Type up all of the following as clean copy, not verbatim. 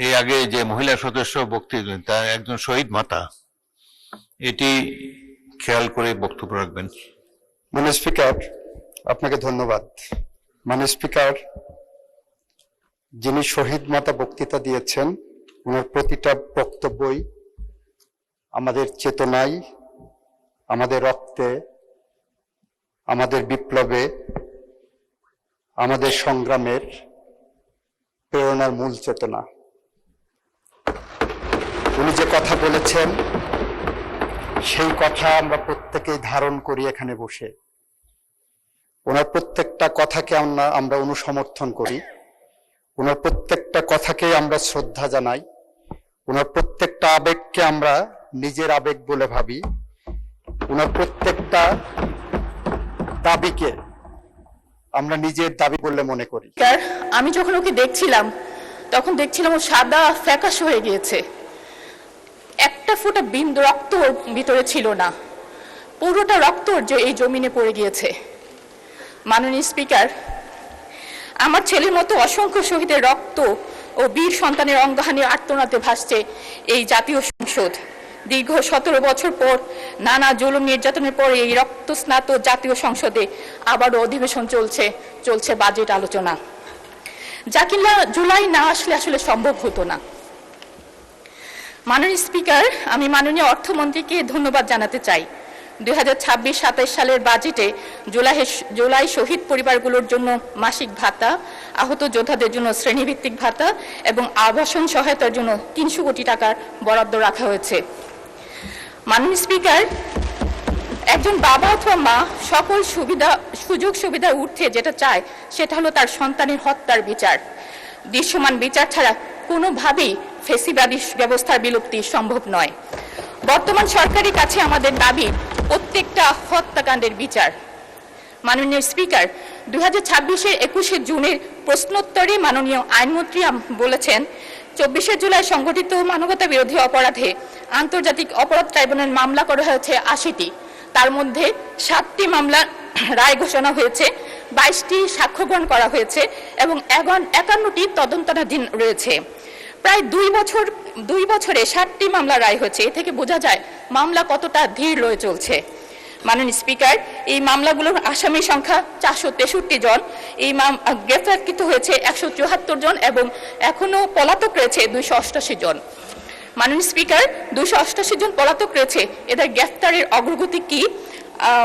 এই আগে যে মহিলা সদস্য বক্তব্য তার একজন শহীদ মাতা, এটি খেয়াল করে বক্তব্য রাখবেন। মাননীয় স্পিকার, আপনাকে ধন্যবাদ। মাননীয় স্পিকার, যিনি শহীদ মাতা বক্তৃতা দিয়েছেন, ওনার প্রতিটা বক্তব্যই আমাদের চেতনায়, আমাদের রক্তে, আমাদের বিপ্লবে, আমাদের সংগ্রামের প্রেরণার মূল চেতনা। উনি যে কথা বলেছেন সেই কথা আমরা প্রত্যেকেই ধারণ করি এখানে বসে। ওনার প্রত্যেকটা কথাকে আমরা অনুসমর্থন করি, ওনার প্রত্যেকটা কথাকে আমরা শ্রদ্ধা জানাই, ওনার প্রত্যেকটা আবেগকে আমরা নিজের আবেগ বলে ভাবি, ওনার প্রত্যেকটা দাবিকে আমরা নিজের দাবি বলে মনে করি। আমি যখন ওকে দেখছিলাম তখন দেখছিলাম ও সাদা ফ্যাকাশ হয়ে গিয়েছে, একটা ফোঁটা বিন্দু রক্ত ওর ভিতরে ছিল না, পুরোটা রক্ত এই জমিনে পড়ে গিয়েছে। মাননীয় স্পিকার, আমার ছেলের মতো অসংখ্য শহীদের রক্ত ও বীর সন্তানের অঙ্গহানির আর্তনাদে ভাসছে এই জাতীয় সংসদ। দীর্ঘ 17 বছর পর নানা জুলুম নির্যাতনের পর এই রক্তস্নাত জাতীয় সংসদে আবারও অধিবেশন চলছে বাজেট আলোচনা, যা কিনা জুলাই না আসলে আসলে সম্ভব হতো না। মাননীয় স্পিকার, আমি মাননীয় অর্থমন্ত্রীকে ধন্যবাদ জানাতে চাই। 2026-27 সালের বাজেটে জুলাই শহীদ পরিবারগুলোর জন্য মাসিক ভাতা, আহত যোদ্ধাদের জন্য শ্রেণীভিত্তিক ভাতা এবং আবাসন সহায়তার জন্য 300 কোটি টাকার বরাদ্দ রাখা হয়েছে। মাননীয় স্পিকার, একজন বাবা অথবা মা সকল সুযোগ সুবিধার ঊর্ধ্বে যেটা চায় সেটা হলো তার সন্তানের হত্যার বিচার। দৃশ্যমান বিচার ছাড়া কোনোভাবেই ফেসিবাদী ব্যবস্থার বিলুপ্তি সম্ভব নয়। বর্তমান সরকারের কাছে আমাদের দাবি প্রত্যেকটা হত্যাকাণ্ডের বিচার। মাননীয় স্পিকার, 2026-এর 21শে জুনের প্রশ্নোত্তরে মাননীয় আইনমন্ত্রী বলেছেন, 24শে জুলাই সংঘটিত মানবতা বিরোধী অপরাধে আন্তর্জাতিক অপরাধ ট্রাইব্যুনাল মামলা করা হয়েছে 80টি, তার মধ্যে 7টি মামলার রায় ঘোষণা হয়েছে, 22টি সাক্ষ্য গ্রহণ করা হয়েছে এবং 51টি তদন্তাধীন রয়েছে। প্রায় 2 বছরে 7টি মামলা রায় হয়েছে। এ থেকে বোঝা যায় মামলা কতটা ধীর লয়ে চলছে। মাননীয় স্পিকার, এই মামলাগুলোর আসামি সংখ্যা 463 জন, এই গ্রেফতারকৃত হয়েছে 174 জন এবং এখনো পলাতক রয়েছে 288 জন। মাননীয় স্পিকার, 288 জন পলাতক রয়েছে, এদের গ্রেফতারের অগ্রগতি কি?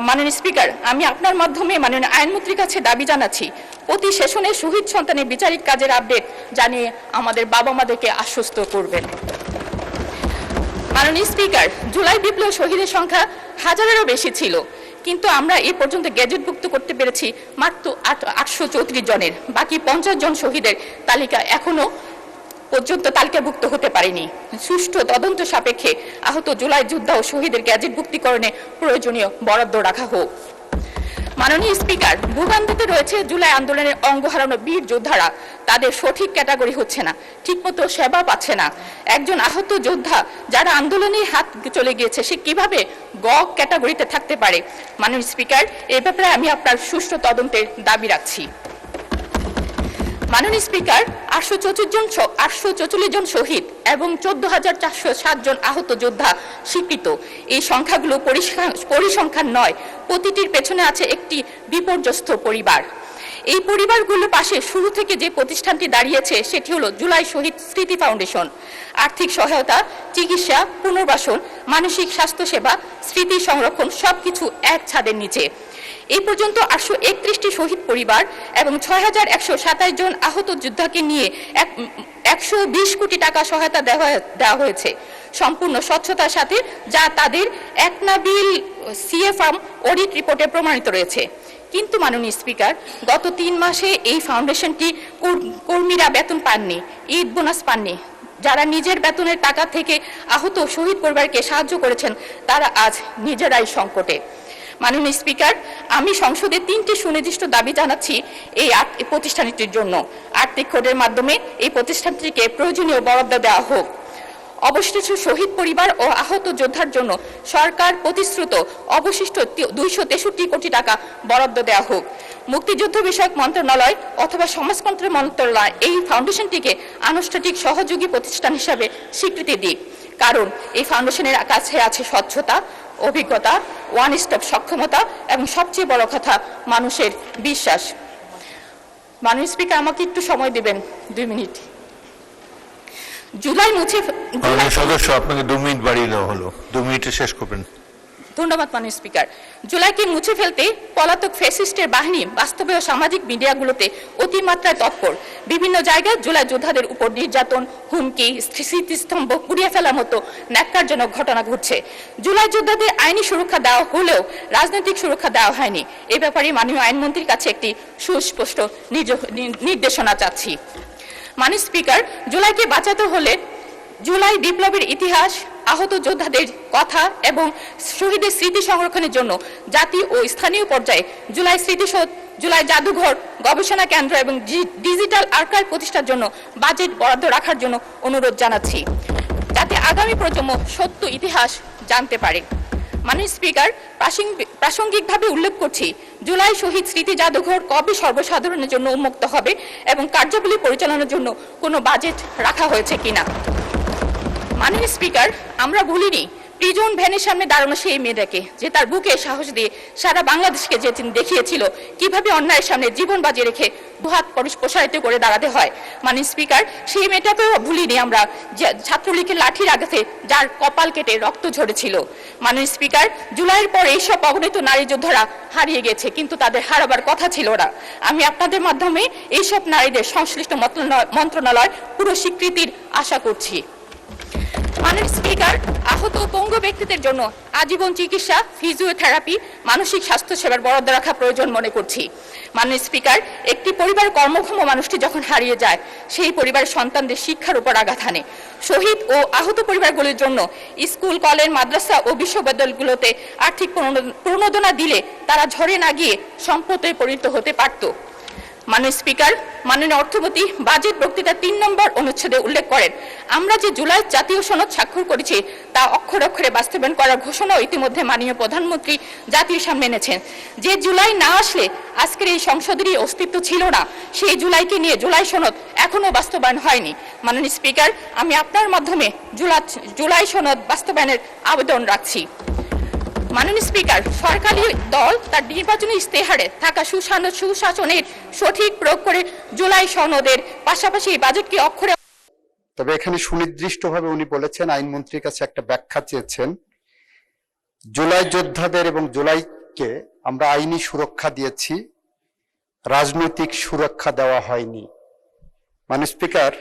মাননীয় স্পিকার, আমি আপনার মাধ্যমে মাননীয় আইনমন্ত্রীর কাছে দাবি জানাচ্ছি, প্রতি সেশনে শহীদ সন্তানের বিচারিক কাজের আপডেট জানিয়ে আমাদের বাবা মাদেরকে আশ্বস্ত করবেন। মাননীয় স্পিকার, জুলাই বিপ্লব শহীদের সংখ্যা হাজারেরও বেশি ছিল, কিন্তু আমরা এ পর্যন্ত গেজেটভুক্ত করতে পেরেছি মাত্র 834 জনের। বাকি 50 জন শহীদের তালিকা এখনো পর্যন্ত তালিকাভুক্ত হতে পারেনি। সুষ্ঠু তদন্ত সাপেক্ষে আহত জুলাই যোদ্ধা ও শহীদের গ্যাজেটভুক্তিকরণে প্রয়োজনীয় বরাদ্দ রাখা হোক। মাননীয় স্পিকার, ভোগান্তিতে রয়েছে জুলাই আন্দোলনের অঙ্গ হারানো বীর যোদ্ধারা, তাদের সঠিক ক্যাটাগরি হচ্ছে না, ঠিকমতো সেবা পাচ্ছে না। একজন আহত যোদ্ধা যারা আন্দোলনে হাত চলে গিয়েছে, সে কিভাবে গ ক্যাটাগরিতে থাকতে পারে? মাননীয় স্পিকার, এ ব্যাপারে আমি আপনার সুষ্ঠু তদন্তের দাবি রাখছি। মাননীয় স্পিকার, 844 জন শহীদ এবং 14,407 জন আহত যোদ্ধা স্বীকৃত। এই সংখ্যাগুলো পরিসংখ্যান নয়, প্রতিটির পেছনে আছে একটি বিপর্যস্ত পরিবার। এই পরিবারগুলোর পাশে শুরু থেকে যে প্রতিষ্ঠানটি দাঁড়িয়েছে সেটি হলো জুলাই শহীদ স্মৃতি ফাউন্ডেশন। আর্থিক সহায়তা, চিকিৎসা, পুনর্বাসন, মানসিক স্বাস্থ্য সেবা, স্মৃতি সংরক্ষণ সবকিছু এক ছাদের নিচে। এই পর্যন্ত 831টি শহীদ পরিবার এবং 6,127 জন আহত যোদ্ধাকে নিয়ে 120 কোটি টাকা সহায়তা দেওয়া হয়েছে সম্পূর্ণ স্বচ্ছতার সাথে, যা তাদের একনাবিল সিএ ফার্ম অডিট রিপোর্টে প্রমাণিত রয়েছে। কিন্তু মাননীয় স্পিকার, গত 3 মাসে এই ফাউন্ডেশনটি কর্মীরা বেতন পাননি, ঈদ বোনাস পাননি। যারা নিজের বেতনের টাকা থেকে আহত শহীদ পরিবারকে সাহায্য করেছেন তারা আজ নিজেরাই সংকটে। মাননীয় স্পিকার, আমি সংসদে 3টি সুনির্দিষ্ট দাবি জানাচ্ছি এই প্রতিষ্ঠানটির জন্য। আর্থিক কোডের মাধ্যমে এই প্রতিষ্ঠানটিকে প্রয়োজনীয় বরাদ্দ দেওয়া হোক। অবশিষ্ট শহীদ পরিবার ও আহত যোদ্ধার জন্য সরকার প্রতিশ্রুত অবশিষ্ট 263 কোটি টাকা বরাদ্দ দেওয়া হোক। মুক্তিযুদ্ধ বিষয়ক মন্ত্রণালয় অথবা সমাজতন্ত্র মন্ত্রণালয় এই ফাউন্ডেশনটিকে আনুষ্ঠানিক সহযোগী প্রতিষ্ঠান হিসাবে স্বীকৃতি দিক, কারণ এই ফাউন্ডেশনের কাছে আছে স্বচ্ছতা, অভিজ্ঞতা, ওয়ান স্টপ সক্ষমতা এবং সবচেয়ে বড় কথা মানুষের বিশ্বাস। মাননীয় স্পিকার, আমাকে একটু সময় দিবেন 2 মিনিট। সদস্য, আপনাকে 2 মিনিট বাড়িয়ে দেওয়া হলো, 2 মিনিটে শেষ করবেন। ধন্যবাদ মাননীয় স্পিকার। জুলাইকে মুছে ফেলতে পলাতক ফ্যাসিস্টের বাহিনী বাস্তবে ও সামাজিক মিডিয়াগুলোতে অতিমাত্রায় তৎপর। বিভিন্ন জায়গায় জুলাই যোদ্ধাদের উপর নির্যাতন, হুমকি, স্মৃতিস্তম্ভ পুড়িয়ে ফেলার মতো ন্যাক্কারজনক ঘটনা ঘটছে। জুলাই যোদ্ধাদের আইনি সুরক্ষা দেওয়া হলেও রাজনৈতিক সুরক্ষা দেওয়া হয়নি। এ ব্যাপারে মাননীয় আইনমন্ত্রীর কাছে একটি সুস্পষ্ট নির্দেশনা চাচ্ছি। মাননীয় স্পিকার, জুলাইকে বাঁচাতে হলে জুলাই বিপ্লবের ইতিহাস, আহত যোদ্ধাদের কথা এবং শহীদের স্মৃতি সংরক্ষণের জন্য জাতীয় ও স্থানীয় পর্যায়ে জুলাই স্মৃতিসৌধ, জুলাই জাদুঘর, গবেষণা কেন্দ্র এবং ডিজিটাল আর্কাইভ প্রতিষ্ঠার জন্য বাজেট বরাদ্দ রাখার জন্য অনুরোধ জানাচ্ছি, যাতে আগামী প্রজন্ম সত্য ইতিহাস জানতে পারে। মাননীয় স্পিকার, প্রাসঙ্গিকভাবে উল্লেখ করছি, জুলাই শহীদ স্মৃতি জাদুঘর কবে সর্বসাধারণের জন্য উন্মুক্ত হবে এবং কার্যাবলী পরিচালনার জন্য কোনো বাজেট রাখা হয়েছে কিনা। মাননীয় স্পিকার, আমরা ভুলিনি প্রিজন ভ্যানের সামনে দাঁড়ানো সেই মেয়েটাকে, যে তার বুকে সাহস দিয়ে সারা বাংলাদেশকে যে দেখিয়েছিল কিভাবে অন্যায়ের সামনে জীবন বাজিয়ে রেখে দুহাত প্রসারিত করে দাঁড়াতে হয়। মাননীয় স্পিকার, সেই মেয়েটাকেও ভুলিনি আমরা, যে ছাত্রলীগের লাঠির আঘাতে যার কপাল কেটে রক্ত ঝরেছিল। মাননীয় স্পিকার, জুলাইয়ের পর এইসব অগণিত নারী যোদ্ধারা হারিয়ে গেছে, কিন্তু তাদের হারাবার কথা ছিল না। আমি আপনাদের মাধ্যমে এইসব নারীদের সংশ্লিষ্ট মন্ত্রণালয় পুরো স্বীকৃতির আশা করছি। মাননীয় স্পিকার, আহত পঙ্গু ব্যক্তিদের জন্য আজীবন চিকিৎসা, ফিজিওথেরাপি, মানসিক স্বাস্থ্য সেবার বরাদ্দ রাখা প্রয়োজন মনে করছি। মাননীয় স্পিকার, একটি পরিবার কর্মক্ষম মানুষটি যখন হারিয়ে যায়, সেই পরিবারের সন্তানদের শিক্ষার উপর আঘাত হানে। শহীদ ও আহত পরিবারগুলির জন্য স্কুল, কলেজ, মাদ্রাসা ও বিশ্ববিদ্যালয়গুলোতে আর্থিক প্রণোদনা দিলে তারা ঝরে না গিয়ে সম্পদে পরিণত হতে পারত। মাননীয় স্পিকার, মাননীয় অর্থমন্ত্রী বাজেট বক্তৃতার 3 নম্বর অনুচ্ছেদে উল্লেখ করেন, আমরা যে জুলাই জাতীয় সনদ স্বাক্ষর করেছি তা অক্ষরে অক্ষরে বাস্তবায়ন করার ঘোষণাও ইতিমধ্যে মাননীয় প্রধানমন্ত্রী জাতির সামনে এনেছেন। যে জুলাই না আসলে আজকের এই সংসদেরই অস্তিত্ব ছিল না, সেই জুলাইকে নিয়ে জুলাই সনদ এখনো বাস্তবায়ন হয়নি। মাননীয় স্পিকার, আমি আপনার মাধ্যমে জুলাই সনদ বাস্তবায়নের আবেদন রাখছি। মাননীয় স্পিকার, সরকারি দল তার নির্বাচনী ইস্তেহারে থাকা সুশাসনের সঠিক প্রয়োগ করে জুলাই সনদের পাশাপাশি বাজেটকে অক্ষরে। তবে এখানে সুনির্দিষ্টভাবে উনি বলেছেন, আইনমন্ত্রীর কাছে একটা ব্যাখ্যা চেয়েছেন, জুলাই যোদ্ধাদের এবং জুলাইকে আমরা আইনি সুরক্ষা দিয়েছি, রাজনৈতিক সুরক্ষা দেওয়া হয়নি। মাননীয় স্পিকার,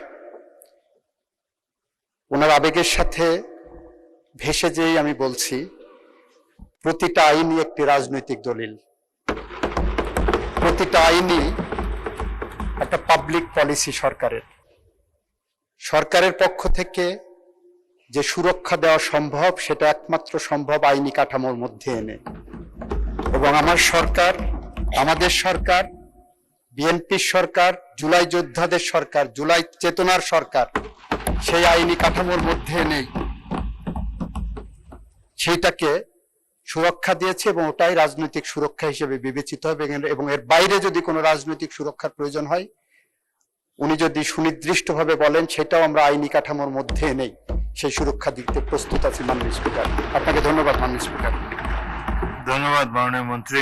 ওনার আবেগের সাথে ভেসে যেই আমি বলছি, প্রতিটা আইনই একটি রাজনৈতিক দলিল, প্রতিটা আইনই একটা পাবলিক পলিসি সরকারের পক্ষ থেকে যে সুরক্ষা দেওয়া সম্ভব, সেটা একমাত্র সম্ভব আইনি কাঠামোর মধ্যে এনে। এবং আমাদের সরকার, বিএনপির সরকার, জুলাই যোদ্ধাদের সরকার, জুলাই চেতনার সরকার সেই আইনি কাঠামোর মধ্যে এনেই সেইটাকে সুরক্ষা দিয়েছে এবং ওটাই রাজনৈতিক সুরক্ষা হিসেবে বিবেচিত হবে। এবং এর বাইরে যদি কোনো রাজনৈতিক সুরক্ষার প্রয়োজন হয়, উনি যদি সুনির্দিষ্টভাবে বলেন, সেটাও আমরা আইনি কাঠামোর মধ্যে নেই, সেই সুরক্ষা দিতে প্রস্তুত আছি। মাননীয় স্পিকার, আপনাকে ধন্যবাদ। মাননীয় স্পিকার, ধন্যবাদ মাননীয় মন্ত্রী।